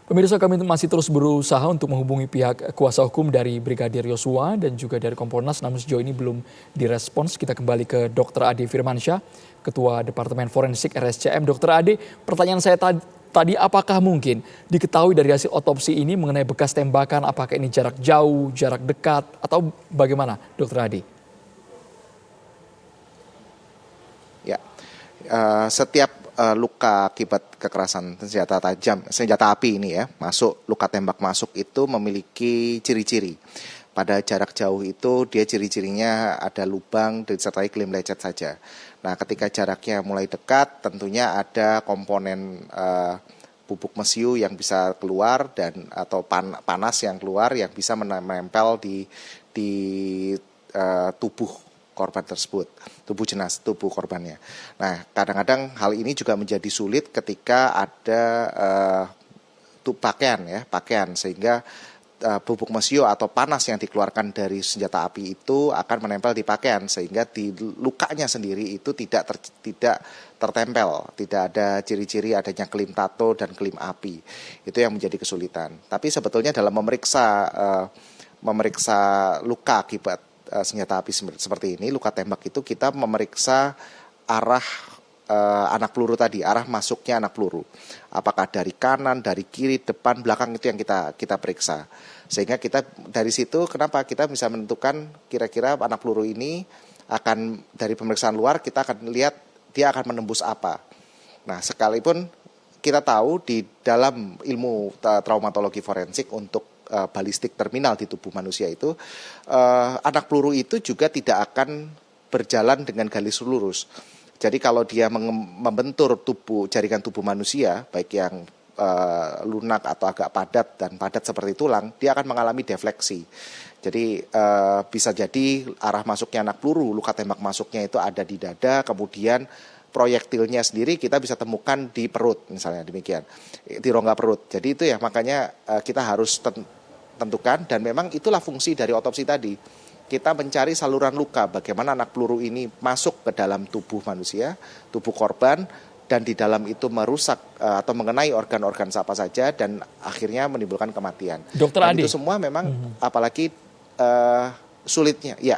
Pemirsa, kami masih terus berusaha untuk menghubungi pihak kuasa hukum dari Brigadir Yosua dan juga dari Kompolnas, namun sejauh ini belum direspons. Kita kembali ke Dr. Ade Firmansyah, Ketua Departemen Forensik RSCM. Dr. Ade, pertanyaan saya tadi apakah mungkin diketahui dari hasil otopsi ini mengenai bekas tembakan, apakah ini jarak jauh, jarak dekat, atau bagaimana, Dr. Ade? Ya, setiap luka akibat kekerasan senjata tajam, senjata api ini ya, luka tembak masuk itu memiliki ciri-ciri. Pada jarak jauh itu dia ciri-cirinya ada lubang disertai klaim lecet saja. Nah, ketika jaraknya mulai dekat, tentunya ada komponen bubuk mesiu yang bisa keluar atau panas yang keluar yang bisa menempel di tubuh korban tersebut, tubuh korbannya. Nah, kadang-kadang hal ini juga menjadi sulit ketika ada pakaian sehingga bubuk mesiu atau panas yang dikeluarkan dari senjata api itu akan menempel di pakaian sehingga di lukanya sendiri itu tidak tertempel, tidak ada ciri-ciri adanya klaim tato dan klaim api. Itu yang menjadi kesulitan. Tapi sebetulnya dalam memeriksa luka akibat senjata api seperti ini, luka tembak itu kita memeriksa arah anak peluru tadi, arah masuknya anak peluru. Apakah dari kanan, dari kiri, depan, belakang, itu yang kita periksa. Sehingga kita dari situ kenapa kita bisa menentukan kira-kira anak peluru ini akan dari pemeriksaan luar kita akan lihat dia akan menembus apa. Nah, sekalipun kita tahu di dalam ilmu traumatologi forensik untuk balistik terminal di tubuh manusia itu, anak peluru itu juga tidak akan berjalan dengan garis lurus. Jadi kalau dia membentur jaringan tubuh manusia, baik yang lunak atau agak padat seperti tulang, dia akan mengalami defleksi. Jadi bisa jadi arah masuknya anak peluru, luka tembak masuknya itu ada di dada, kemudian proyektilnya sendiri kita bisa temukan di perut, misalnya demikian, di rongga perut. Jadi itu ya makanya kita harus tentukan, dan memang itulah fungsi dari otopsi tadi. Kita mencari saluran luka, bagaimana anak peluru ini masuk ke dalam tubuh manusia, tubuh korban, dan di dalam itu merusak atau mengenai organ-organ apa saja, dan akhirnya menimbulkan kematian. Dr. Ade, itu semua memang apalagi sulitnya, ya.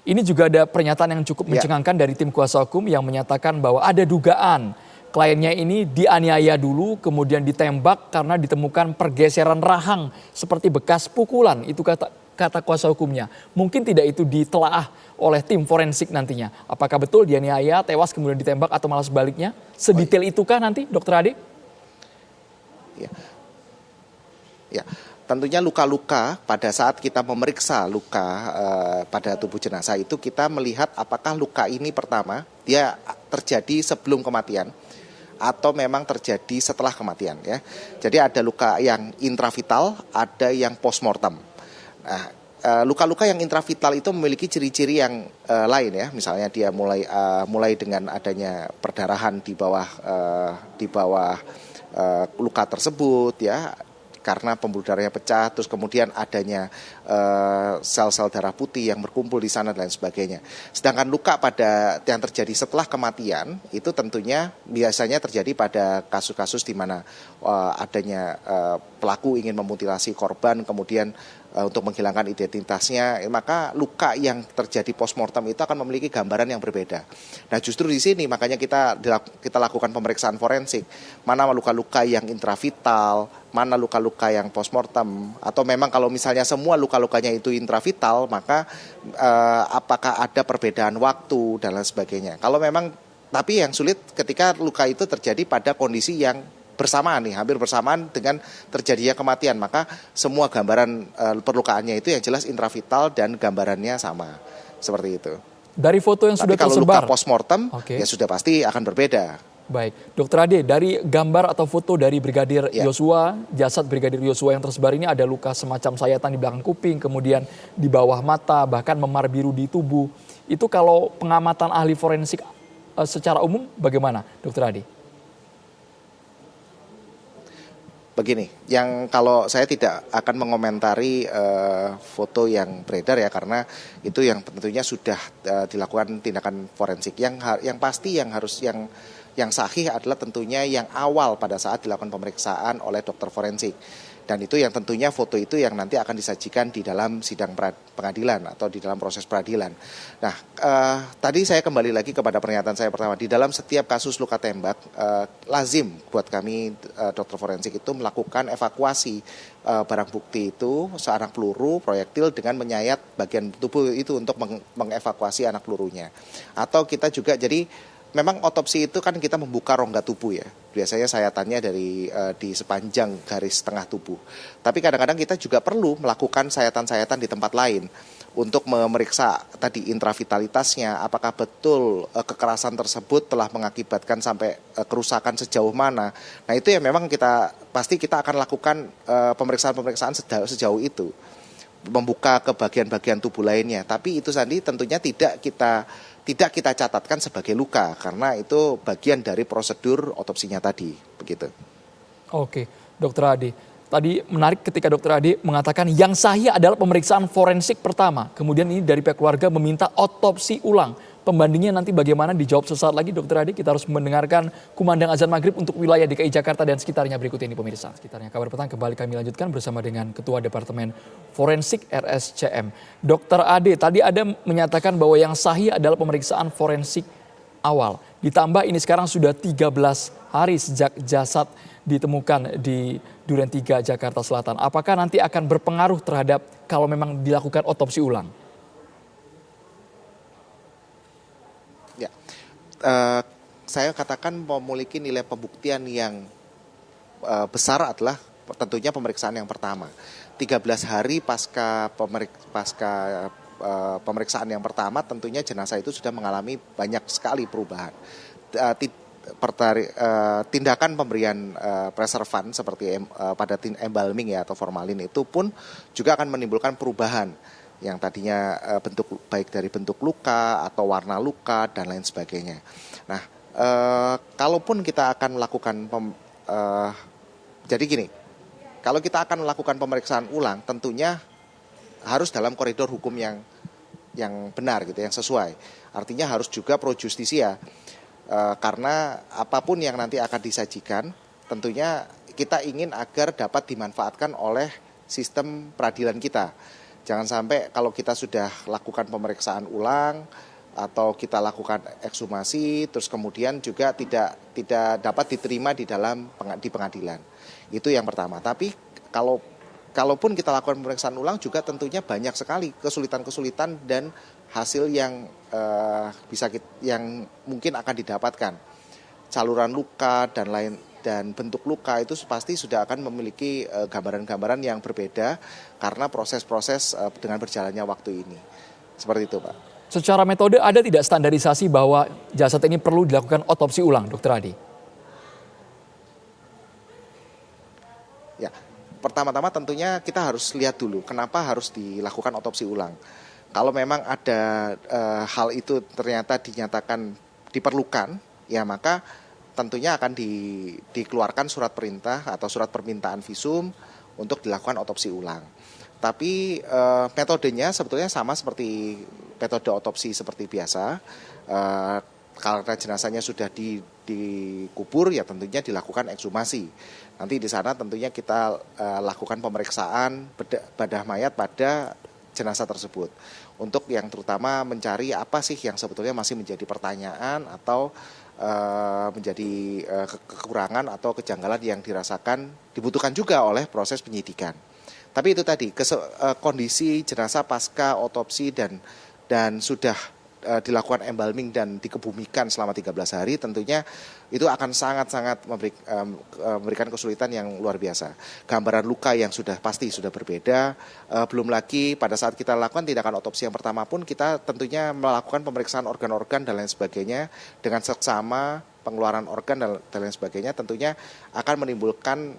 Ini juga ada pernyataan yang cukup mencengangkan dari tim kuasa hukum yang menyatakan bahwa ada dugaan kliennya ini dianiaya dulu, kemudian ditembak karena ditemukan pergeseran rahang seperti bekas pukulan. Itu kata kuasa hukumnya. Mungkin tidak itu ditelaah oleh tim forensik nantinya. Apakah betul dianiaya, tewas kemudian ditembak, atau malah sebaliknya? Sedetail itukah nanti, Dr. Ade? Ya. Tentunya luka-luka pada saat kita memeriksa luka pada tubuh jenazah itu kita melihat apakah luka ini pertama dia terjadi sebelum kematian atau memang terjadi setelah kematian ya. Jadi ada luka yang intravital, ada yang postmortem. Nah, luka-luka yang intravital itu memiliki ciri-ciri yang lain ya. Misalnya dia mulai dengan adanya perdarahan di bawah luka tersebut ya, karena pembuluh darahnya pecah, terus kemudian adanya sel-sel darah putih yang berkumpul di sana dan lain sebagainya. Sedangkan luka yang terjadi setelah kematian itu tentunya biasanya terjadi pada kasus-kasus di mana adanya pelaku ingin memutilasi korban, kemudian untuk menghilangkan identitasnya, maka luka yang terjadi postmortem itu akan memiliki gambaran yang berbeda. Nah, justru di sini makanya kita lakukan pemeriksaan forensik, mana luka-luka yang intravital, mana luka-luka yang postmortem, atau memang kalau misalnya semua luka-lukanya itu intravital, maka apakah ada perbedaan waktu dan lain sebagainya. Kalau memang, tapi yang sulit ketika luka itu terjadi pada kondisi yang bersamaan nih, hampir bersamaan dengan terjadinya kematian, maka semua gambaran perlukaannya itu yang jelas intravital dan gambarannya sama, seperti itu. Dari foto yang sudah tersebar, kalau luka postmortem ya sudah pasti akan berbeda. Baik, Dr. Ade, dari gambar atau foto dari Brigadir Yosua, jasad Brigadir Yosua yang tersebar ini ada luka semacam sayatan di belakang kuping, kemudian di bawah mata, bahkan memar biru di tubuh. Itu kalau pengamatan ahli forensik secara umum bagaimana, Dr. Ade? Begini, yang kalau saya tidak akan mengomentari foto yang beredar ya, karena itu yang tentunya sudah dilakukan tindakan forensik. Yang pasti yang Yang sahih adalah tentunya yang awal pada saat dilakukan pemeriksaan oleh dokter forensik. Dan itu yang tentunya foto itu yang nanti akan disajikan di dalam sidang pengadilan atau di dalam proses peradilan. Nah, tadi saya kembali lagi kepada pernyataan saya pertama. Di dalam setiap kasus luka tembak, lazim buat kami dokter forensik itu melakukan evakuasi barang bukti itu, seanak peluru, proyektil dengan menyayat bagian tubuh itu untuk mengevakuasi anak pelurunya. Atau kita juga jadi memang otopsi itu kan kita membuka rongga tubuh ya. Biasanya sayatannya di sepanjang garis tengah tubuh. Tapi kadang-kadang kita juga perlu melakukan sayatan-sayatan di tempat lain untuk memeriksa tadi intravitalitasnya, apakah betul kekerasan tersebut telah mengakibatkan sampai kerusakan sejauh mana. Nah itu ya memang pasti kita akan lakukan pemeriksaan-pemeriksaan sejauh itu. Membuka ke bagian-bagian tubuh lainnya. Tapi itu tadi tentunya tidak kita catatkan sebagai luka karena itu bagian dari prosedur otopsinya tadi, begitu. Oke, Dokter Ade. Tadi menarik ketika Dokter Ade mengatakan yang sahih adalah pemeriksaan forensik pertama. Kemudian ini dari pihak keluarga meminta otopsi ulang. Pembandingnya nanti bagaimana dijawab sesaat lagi Dokter Ade. Kita harus mendengarkan kumandang azan maghrib untuk wilayah DKI Jakarta dan sekitarnya berikut ini pemirsa. Sekitarnya Kabar Petang kembali kami lanjutkan bersama dengan Ketua Departemen Forensik RSCM. Dokter Ade, tadi ada menyatakan bahwa yang sahih adalah pemeriksaan forensik awal. Ditambah ini sekarang sudah 13 hari sejak jasad ditemukan di Duren 3 Jakarta Selatan. Apakah nanti akan berpengaruh terhadap kalau memang dilakukan otopsi ulang? Ya, saya katakan memiliki nilai pembuktian yang besar adalah tentunya pemeriksaan yang pertama. 13 hari pasca pemeriksaan yang pertama tentunya jenazah itu sudah mengalami banyak sekali perubahan. Tindakan pemberian preservan seperti pada embalming ya atau formalin itu pun juga akan menimbulkan perubahan yang tadinya baik dari bentuk luka atau warna luka dan lain sebagainya. Nah, kalaupun kita akan melakukan jadi gini, kalau kita akan melakukan pemeriksaan ulang, tentunya harus dalam koridor hukum yang benar gitu, yang sesuai. Artinya harus juga pro justisia, karena apapun yang nanti akan disajikan, tentunya kita ingin agar dapat dimanfaatkan oleh sistem peradilan kita. Jangan sampai kalau kita sudah lakukan pemeriksaan ulang atau kita lakukan ekshumasi, terus kemudian juga tidak dapat diterima di pengadilan. Itu yang pertama. Tapi kalaupun kita lakukan pemeriksaan ulang juga tentunya banyak sekali kesulitan-kesulitan dan hasil yang yang mungkin akan didapatkan. Saluran luka dan bentuk luka itu pasti sudah akan memiliki gambaran-gambaran yang berbeda karena proses-proses dengan berjalannya waktu ini. Seperti itu, Pak. Secara metode ada tidak standarisasi bahwa jasad ini perlu dilakukan otopsi ulang, Dokter Ade? Ya, pertama-tama tentunya kita harus lihat dulu kenapa harus dilakukan otopsi ulang. Kalau memang ada hal itu ternyata dinyatakan diperlukan, ya maka tentunya akan dikeluarkan surat perintah atau surat permintaan visum untuk dilakukan otopsi ulang. Tapi metodenya sebetulnya sama seperti metode otopsi seperti biasa. Karena jenazahnya sudah dikubur, ya tentunya dilakukan ekshumasi. Nanti di sana tentunya kita lakukan pemeriksaan bedah mayat pada jenazah tersebut. Untuk yang terutama mencari apa sih yang sebetulnya masih menjadi pertanyaan atau menjadi kekurangan atau kejanggalan yang dibutuhkan juga oleh proses penyidikan. Tapi itu tadi kondisi jenazah pasca otopsi dan sudah dilakukan embalming dan dikebumikan selama 13 hari tentunya itu akan sangat-sangat memberikan kesulitan yang luar biasa. Gambaran luka yang sudah berbeda, belum lagi pada saat kita lakukan tindakan otopsi yang pertama pun kita tentunya melakukan pemeriksaan organ-organ dan lain sebagainya dengan seksama pengeluaran organ dan lain sebagainya tentunya akan menimbulkan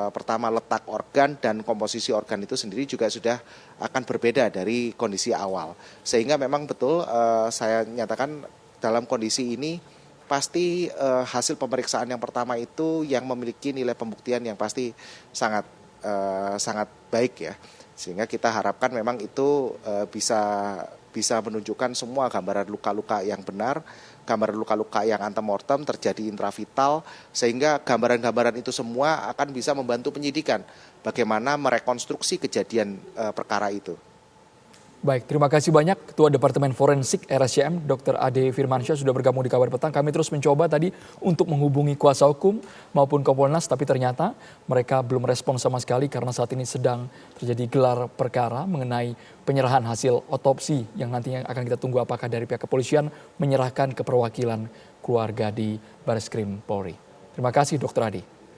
pertama letak organ dan komposisi organ itu sendiri juga sudah akan berbeda dari kondisi awal. Sehingga memang betul saya nyatakan dalam kondisi ini pasti hasil pemeriksaan yang pertama itu yang memiliki nilai pembuktian yang pasti sangat baik ya. Sehingga kita harapkan memang itu bisa menunjukkan semua gambaran luka-luka yang benar gambaran luka-luka yang antemortem, terjadi intravital, sehingga gambaran-gambaran itu semua akan bisa membantu penyidikan bagaimana merekonstruksi kejadian perkara itu. Baik, terima kasih banyak Ketua Departemen Forensik RSCM Dr. Ade Firmansyah sudah bergabung di Kabar Petang. Kami terus mencoba tadi untuk menghubungi kuasa hukum maupun Kompolnas, tapi ternyata mereka belum respon sama sekali karena saat ini sedang terjadi gelar perkara mengenai penyerahan hasil otopsi yang nantinya akan kita tunggu apakah dari pihak kepolisian menyerahkan ke perwakilan keluarga di Barreskrim Polri. Terima kasih Dr. Ade.